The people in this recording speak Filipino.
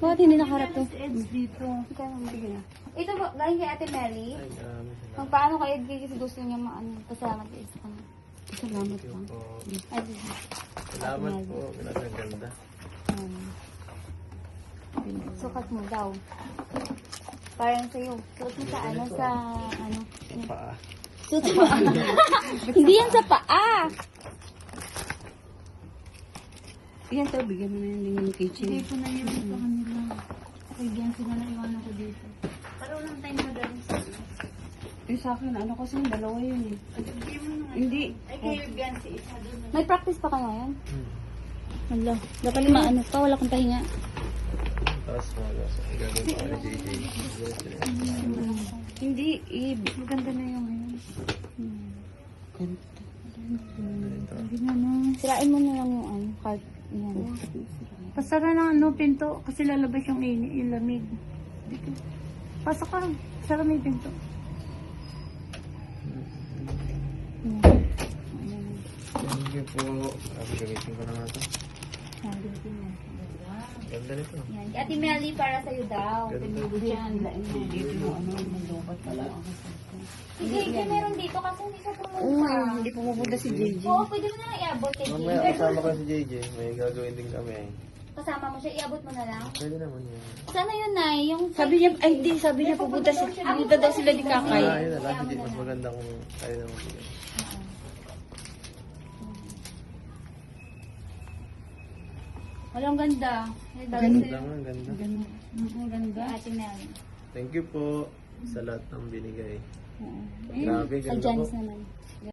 Bakit hindi nakaharap to? Dito. Ito po, galing kay Ate Mary. Ay, marami Kung paano kay Edgar kasi gusto niya pasalamat kayo sa kanya. Salamat po. po. Ay, di ba? Salamat po. Ang ganda. Sukat mo daw. Parang sa'yo. Suot mo sa ano. Paa. Suot sa paa. Hindi yan sa paa. Yan to, bigyan mo na yan din yung kitchen. Hindi ko na yun sa kanila. Okay, yan sila na iwanan ko dito. Pero walang time na galing sa Eh sa akin, ano kasi yung dalawa yun eh. Hindi. Ay, kayo yan si isa doon. May practice pa kayo ngayon? Wala. Dapat maano pa, wala kang pahinga. Tapos gagawin pa ni JJ. Hindi, eh. Maganda na yung ngayon. Ganda. Hindi na na. Sirain mo na lang yung cart. Yan. Pasara ng pinto kasi lalabas yung lamig. Dito. Pasok ka. Sara may pinto. Thank you po. Gamitin ko na nga ito. Ganda nito. Yan. Ate Melly, para sa'yo daw. Ganda. Dito mo, ano, malubat pala ako. Si JJ meron dito kasi hindi siya Oo, pumunta. hindi pumupunta si JJ. Oo, pwede mo na lang iabot kay Mamaya JJ. kasama ko si JJ. May gagawin din kami. Kasama mo siya, iabot mo na lang. Pwede naman yun. Sana yun, Nay. Yung Sabi niya, ay hindi, sabi niya pupunta daw sila di Kakay. Ah, yun na lang. Hindi mas maganda kung tayo naman. Walang ganda. Ganda nga, ganda. Ang ganda. Ate Melly. Thank you po sa lahat ng binigay. Oo. Grabe, Sa ganda po. Janice naman.